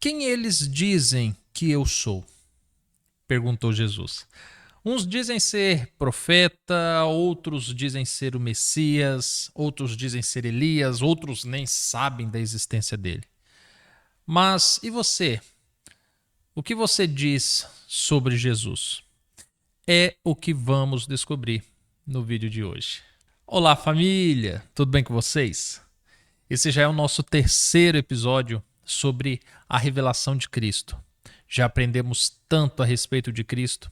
Quem eles dizem que eu sou? Perguntou Jesus. Uns dizem ser profeta, outros dizem ser o Messias, outros dizem ser Elias, outros nem sabem da existência dele. Mas e você? O que você diz sobre Jesus? É o que vamos descobrir no vídeo de hoje. Olá, família! Tudo bem com vocês? Esse já é o nosso terceiro episódio sobre a revelação de Cristo. Já aprendemos tanto a respeito de Cristo,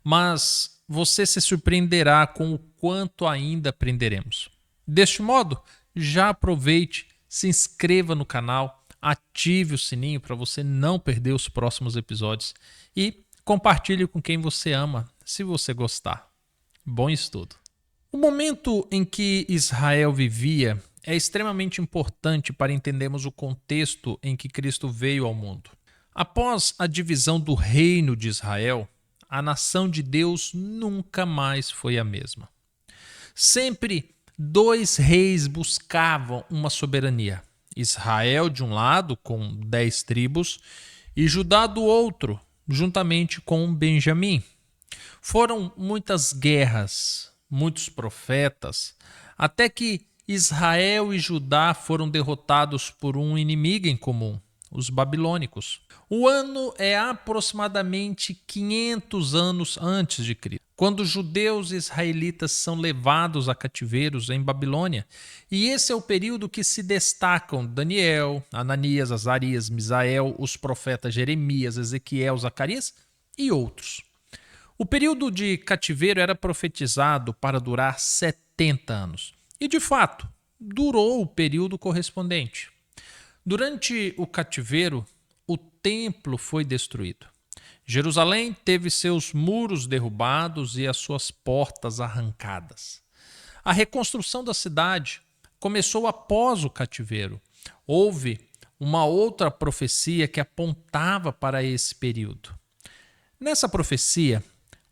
mas você se surpreenderá com o quanto ainda aprenderemos. Deste modo, já aproveite, se inscreva no canal, ative o sininho para você não perder os próximos episódios e compartilhe com quem você ama, se você gostar. Bom estudo! O momento em que Israel vivia é extremamente importante para entendermos o contexto em que Cristo veio ao mundo. Após a divisão do reino de Israel, a nação de Deus nunca mais foi a mesma. Sempre dois reis buscavam uma soberania. Israel de um lado, com 10 tribos, e Judá do outro, juntamente com Benjamim. Foram muitas guerras, muitos profetas, até que Israel e Judá foram derrotados por um inimigo em comum, os babilônicos. O ano é aproximadamente 500 anos antes de Cristo, quando os judeus e israelitas são levados a cativeiros em Babilônia. E esse é o período que se destacam Daniel, Ananias, Azarias, Misael, os profetas Jeremias, Ezequiel, Zacarias e outros. O período de cativeiro era profetizado para durar 70 anos. E, de fato, durou o período correspondente. Durante o cativeiro, o templo foi destruído. Jerusalém teve seus muros derrubados e as suas portas arrancadas. A reconstrução da cidade começou após o cativeiro. Houve uma outra profecia que apontava para esse período. Nessa profecia,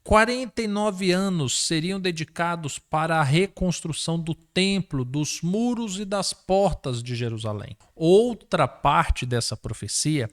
49 anos seriam dedicados para a reconstrução do templo, dos muros e das portas de Jerusalém. Outra parte dessa profecia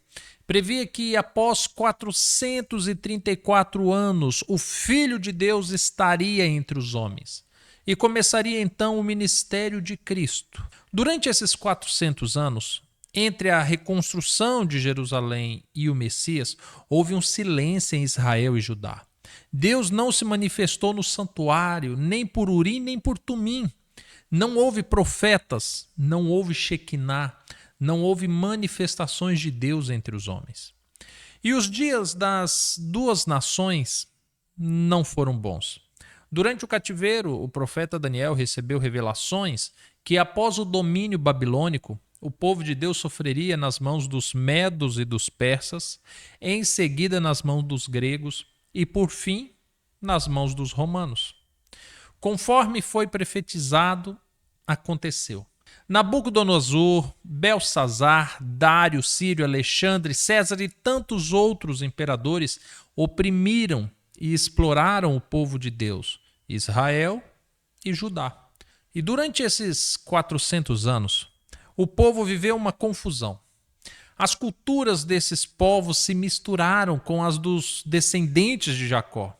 previa que após 434 anos o Filho de Deus estaria entre os homens e começaria então o ministério de Cristo. Durante esses 400 anos, entre a reconstrução de Jerusalém e o Messias, houve um silêncio em Israel e Judá. Deus não se manifestou no santuário, nem por Urim, nem por Tumim. Não houve profetas, não houve Shekinah, não houve manifestações de Deus entre os homens. E os dias das duas nações não foram bons. Durante o cativeiro, o profeta Daniel recebeu revelações que após o domínio babilônico, o povo de Deus sofreria nas mãos dos medos e dos persas, em seguida nas mãos dos gregos, e, por fim, nas mãos dos romanos. Conforme foi profetizado, aconteceu. Nabucodonosor, Belsazar, Dário, Sírio, Alexandre, César e tantos outros imperadores oprimiram e exploraram o povo de Deus, Israel e Judá. E durante esses 400 anos, o povo viveu uma confusão. As culturas desses povos se misturaram com as dos descendentes de Jacó.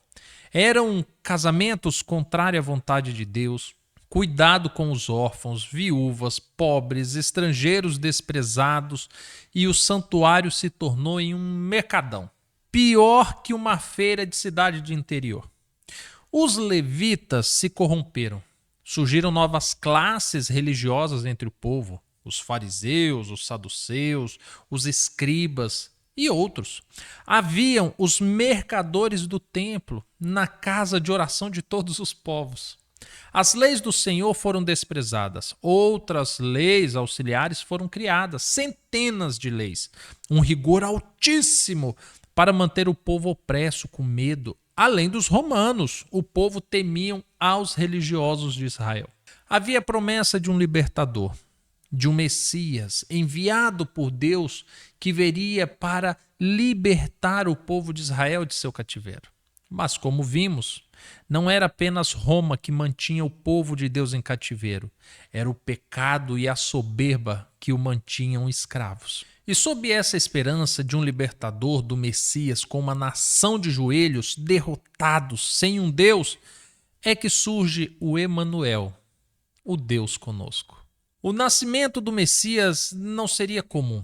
Eram casamentos contrários à vontade de Deus, cuidado com os órfãos, viúvas, pobres, estrangeiros desprezados, e o santuário se tornou em um mercadão, pior que uma feira de cidade de interior. Os levitas se corromperam. Surgiram novas classes religiosas entre o povo. Os fariseus, os saduceus, os escribas e outros. Haviam os mercadores do templo na casa de oração de todos os povos. As leis do Senhor foram desprezadas, outras leis auxiliares foram criadas, centenas de leis, um rigor altíssimo para manter o povo opresso com medo. Além dos romanos, o povo temiam aos religiosos de Israel. Havia promessa de um libertador, de um Messias enviado por Deus que viria para libertar o povo de Israel de seu cativeiro. Mas, como vimos, não era apenas Roma que mantinha o povo de Deus em cativeiro, era o pecado e a soberba que o mantinham escravos. E sob essa esperança de um libertador, do Messias, com uma nação de joelhos, derrotados, sem um Deus, é que surge o Emanuel, o Deus conosco. O nascimento do Messias não seria comum.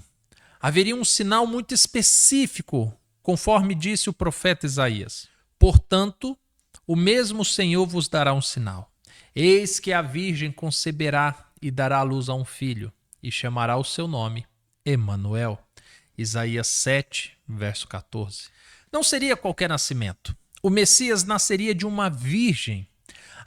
Haveria um sinal muito específico, conforme disse o profeta Isaías. Portanto, o mesmo Senhor vos dará um sinal. Eis que a virgem conceberá e dará à luz a um filho, e chamará o seu nome Emanuel. Isaías 7, verso 14. Não seria qualquer nascimento. O Messias nasceria de uma virgem.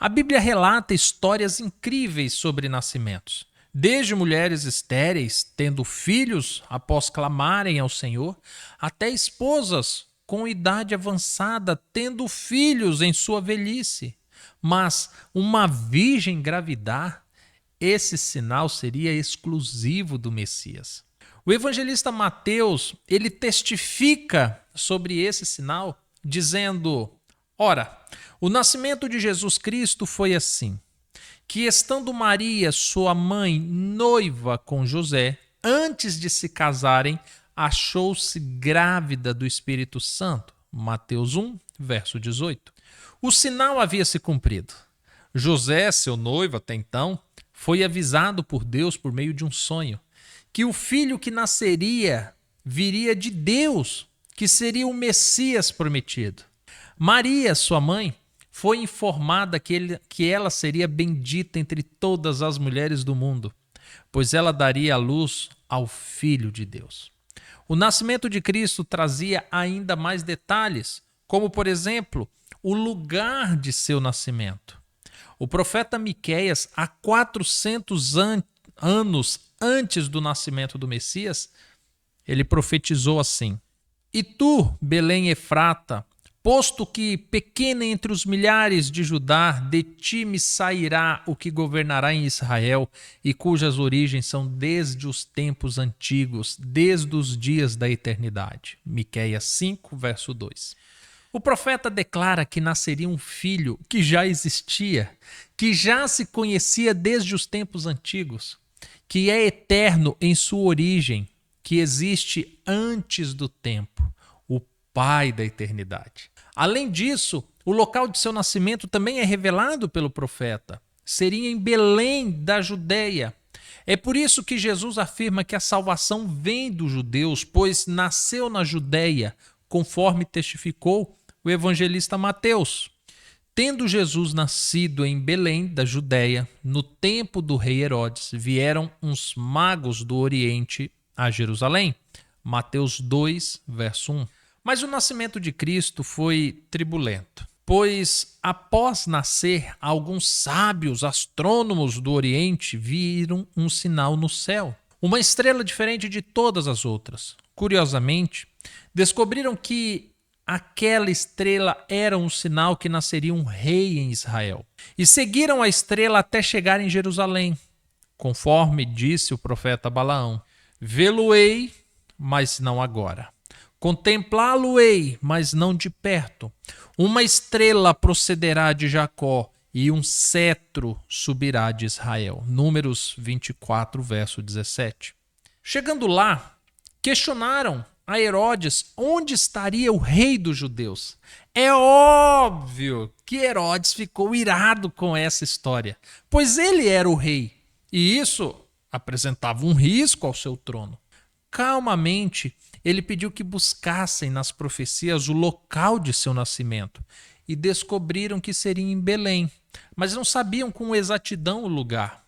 A Bíblia relata histórias incríveis sobre nascimentos. Desde mulheres estéreis tendo filhos após clamarem ao Senhor, até esposas com idade avançada tendo filhos em sua velhice. Mas uma virgem engravidar, esse sinal seria exclusivo do Messias. O evangelista Mateus, ele testifica sobre esse sinal, dizendo: ora, o nascimento de Jesus Cristo foi assim, que estando Maria, sua mãe, noiva com José, antes de se casarem, achou-se grávida do Espírito Santo. Mateus 1, verso 18. O sinal havia se cumprido. José, seu noivo até então, foi avisado por Deus por meio de um sonho, que o filho que nasceria viria de Deus, que seria o Messias prometido. Maria, sua mãe, foi informada que ela seria bendita entre todas as mulheres do mundo, pois ela daria à luz ao Filho de Deus. O nascimento de Cristo trazia ainda mais detalhes, como, por exemplo, o lugar de seu nascimento. O profeta Miqueias, há 400 anos antes do nascimento do Messias, ele profetizou assim: E tu, Belém Efrata, posto que pequena entre os milhares de Judá, de ti me sairá o que governará em Israel, e cujas origens são desde os tempos antigos, desde os dias da eternidade. Miqueias 5, verso 2. O profeta declara que nasceria um filho que já existia, que já se conhecia desde os tempos antigos, que é eterno em sua origem, que existe antes do tempo, o Pai da eternidade. Além disso, o local de seu nascimento também é revelado pelo profeta. Seria em Belém da Judeia. É por isso que Jesus afirma que a salvação vem dos judeus, pois nasceu na Judeia, conforme testificou o evangelista Mateus. Tendo Jesus nascido em Belém da Judeia, no tempo do rei Herodes, vieram uns magos do Oriente a Jerusalém. Mateus 2, verso 1. Mas o nascimento de Cristo foi tribulento, pois após nascer, alguns sábios astrônomos do Oriente viram um sinal no céu, uma estrela diferente de todas as outras. Curiosamente, descobriram que aquela estrela era um sinal que nasceria um rei em Israel. E seguiram a estrela até chegar em Jerusalém, conforme disse o profeta Balaão: Vê-lo-ei, mas não agora. Contemplá-lo-ei, mas não de perto. Uma estrela procederá de Jacó e um cetro subirá de Israel. Números 24, verso 17. Chegando lá, questionaram a Herodes onde estaria o rei dos judeus. É óbvio que Herodes ficou irado com essa história, pois ele era o rei, e isso apresentava um risco ao seu trono. Calmamente, ele pediu que buscassem nas profecias o local de seu nascimento e descobriram que seria em Belém, mas não sabiam com exatidão o lugar.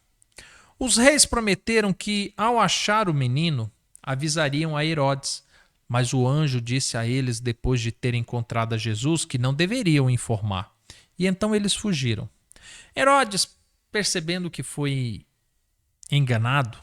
Os reis prometeram que, ao achar o menino, avisariam a Herodes, mas o anjo disse a eles, depois de terem encontrado a Jesus, que não deveriam informar. E então eles fugiram. Herodes, percebendo que foi enganado,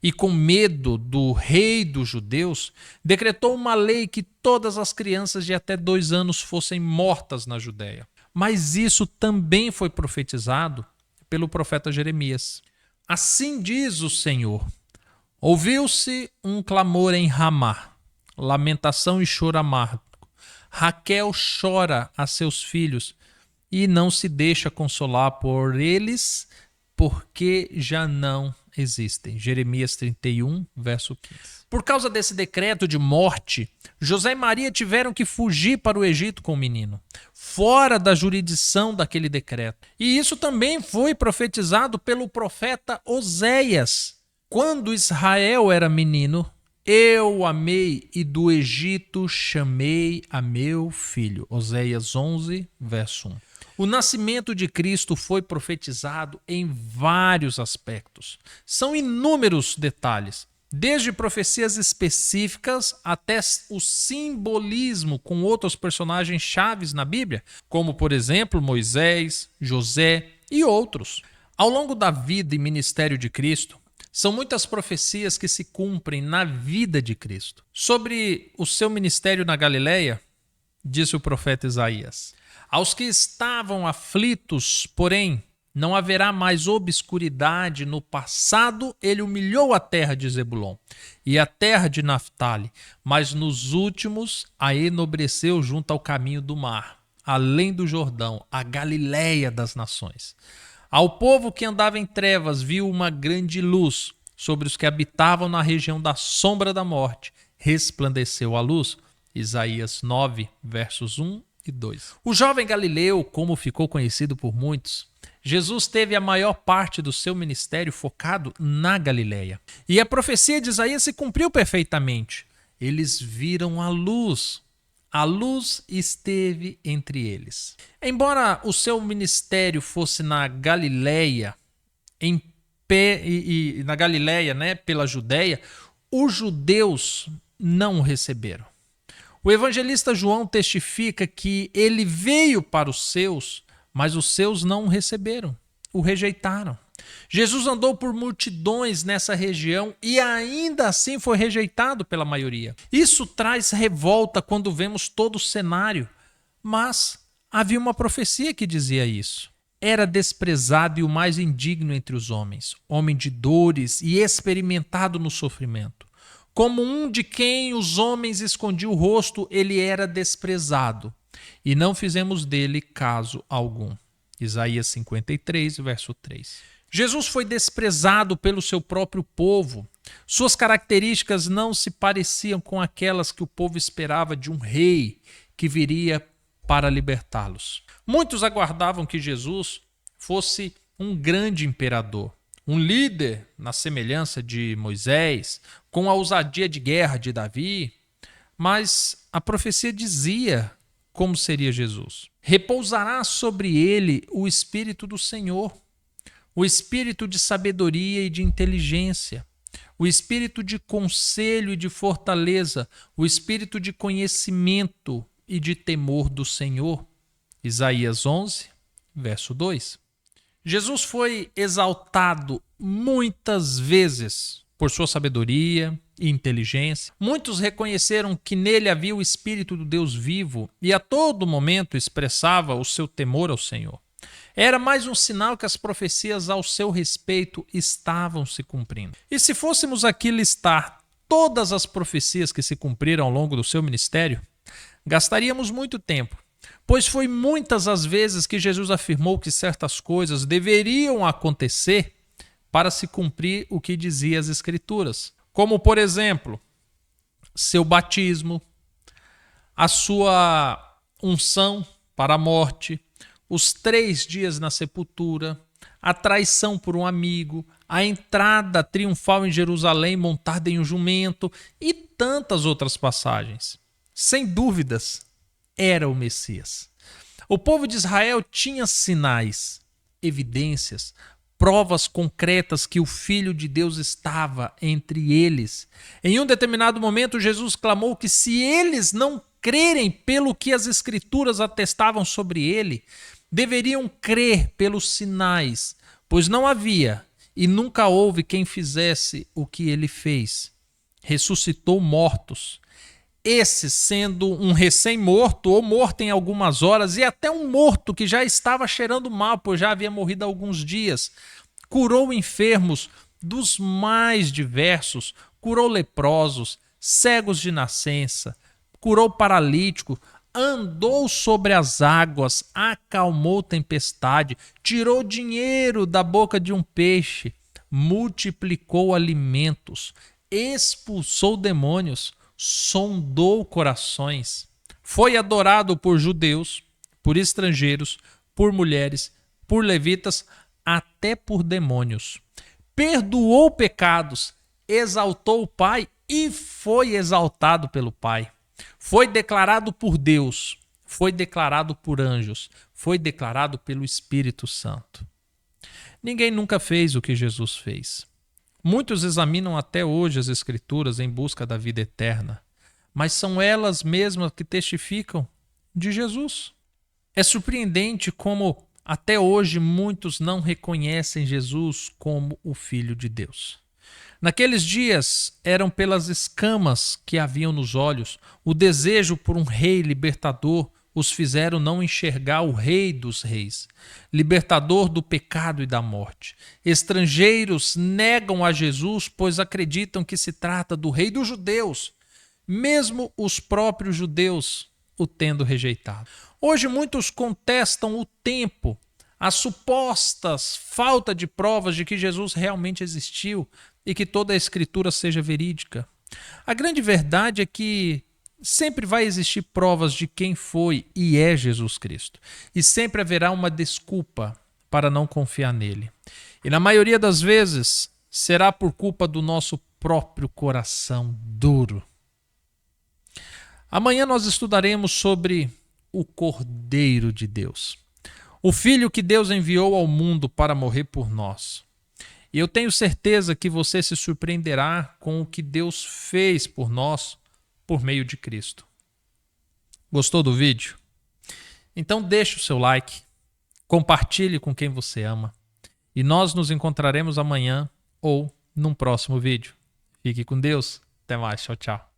e com medo do rei dos judeus, decretou uma lei que todas as crianças de até 2 anos fossem mortas na Judéia. Mas isso também foi profetizado pelo profeta Jeremias. Assim diz o Senhor: ouviu-se um clamor em Ramá, lamentação e choro amargo. Raquel chora a seus filhos e não se deixa consolar por eles, porque já não existem. Jeremias 31, verso 15. Por causa desse decreto de morte, José e Maria tiveram que fugir para o Egito com o menino, fora da jurisdição daquele decreto. E isso também foi profetizado pelo profeta Oséias. Quando Israel era menino, eu o amei e do Egito chamei a meu filho. Oséias 11, verso 1. O nascimento de Cristo foi profetizado em vários aspectos. São inúmeros detalhes, desde profecias específicas até o simbolismo com outros personagens chaves na Bíblia, como, por exemplo, Moisés, José e outros. Ao longo da vida e ministério de Cristo, são muitas profecias que se cumprem na vida de Cristo. Sobre o seu ministério na Galileia, disse o profeta Isaías: aos que estavam aflitos, porém, não haverá mais obscuridade. No passado, ele humilhou a terra de Zebulon e a terra de Naftali, mas nos últimos a enobreceu junto ao caminho do mar, além do Jordão, a Galileia das nações. Ao povo que andava em trevas viu uma grande luz. Sobre os que habitavam na região da sombra da morte resplandeceu a luz. Isaías 9, versos 1 e 2. O jovem Galileu, como ficou conhecido por muitos, Jesus teve a maior parte do seu ministério focado na Galileia. E a profecia de Isaías se cumpriu perfeitamente. Eles viram a luz. A luz esteve entre eles. Embora o seu ministério fosse na Galileia, na Galileia, pela Judéia, os judeus não o receberam. O evangelista João testifica que ele veio para os seus, mas os seus não o receberam, o rejeitaram. Jesus andou por multidões nessa região e ainda assim foi rejeitado pela maioria. Isso traz revolta quando vemos todo o cenário, mas havia uma profecia que dizia isso. Era desprezado e o mais indigno entre os homens, homem de dores e experimentado no sofrimento. Como um de quem os homens escondiam o rosto, ele era desprezado, e não fizemos dele caso algum. Isaías 53, verso 3. Jesus foi desprezado pelo seu próprio povo. Suas características não se pareciam com aquelas que o povo esperava de um rei que viria para libertá-los. Muitos aguardavam que Jesus fosse um grande imperador, um líder na semelhança de Moisés, com a ousadia de guerra de Davi, mas a profecia dizia como seria Jesus. Repousará sobre ele o Espírito do Senhor, o espírito de sabedoria e de inteligência, o espírito de conselho e de fortaleza, o espírito de conhecimento e de temor do Senhor. Isaías 11, verso 2. Jesus foi exaltado muitas vezes por sua sabedoria e inteligência. Muitos reconheceram que nele havia o Espírito do Deus vivo e a todo momento expressava o seu temor ao Senhor. Era mais um sinal que as profecias ao seu respeito estavam se cumprindo. E se fôssemos aqui listar todas as profecias que se cumpriram ao longo do seu ministério, gastaríamos muito tempo, pois foi muitas as vezes que Jesus afirmou que certas coisas deveriam acontecer para se cumprir o que dizia as Escrituras. Como, por exemplo, seu batismo, a sua unção para a morte, os 3 dias na sepultura, a traição por um amigo, a entrada triunfal em Jerusalém montada em um jumento e tantas outras passagens. Sem dúvidas, era o Messias. O povo de Israel tinha sinais, evidências, provas concretas que o Filho de Deus estava entre eles. Em um determinado momento, Jesus clamou que se eles não crerem pelo que as Escrituras atestavam sobre ele, deveriam crer pelos sinais, pois não havia e nunca houve quem fizesse o que ele fez. Ressuscitou mortos. Esse sendo um recém-morto ou morto em algumas horas e até um morto que já estava cheirando mal, pois já havia morrido há alguns dias. Curou enfermos dos mais diversos, curou leprosos, cegos de nascença, curou paralítico, andou sobre as águas, acalmou tempestade, tirou dinheiro da boca de um peixe, multiplicou alimentos, expulsou demônios, sondou corações, foi adorado por judeus, por estrangeiros, por mulheres, por levitas, até por demônios. Perdoou pecados, exaltou o Pai e foi exaltado pelo Pai. Foi declarado por Deus, foi declarado por anjos, foi declarado pelo Espírito Santo. Ninguém nunca fez o que Jesus fez. Muitos examinam até hoje as Escrituras em busca da vida eterna, mas são elas mesmas que testificam de Jesus. É surpreendente como até hoje muitos não reconhecem Jesus como o Filho de Deus. Naqueles dias eram pelas escamas que haviam nos olhos, o desejo por um rei libertador os fizeram não enxergar o Rei dos Reis, libertador do pecado e da morte. Estrangeiros negam a Jesus, pois acreditam que se trata do Rei dos Judeus, mesmo os próprios judeus o tendo rejeitado. Hoje muitos contestam o tempo, as supostas falta de provas de que Jesus realmente existiu e que toda a Escritura seja verídica. A grande verdade é que sempre vai existir provas de quem foi e é Jesus Cristo. E sempre haverá uma desculpa para não confiar nele. E na maioria das vezes será por culpa do nosso próprio coração duro. Amanhã nós estudaremos sobre o Cordeiro de Deus, o Filho que Deus enviou ao mundo para morrer por nós. E eu tenho certeza que você se surpreenderá com o que Deus fez por nós por meio de Cristo. Gostou do vídeo? Então deixe o seu like, compartilhe com quem você ama e nós nos encontraremos amanhã ou num próximo vídeo. Fique com Deus. Até mais. Tchau, tchau.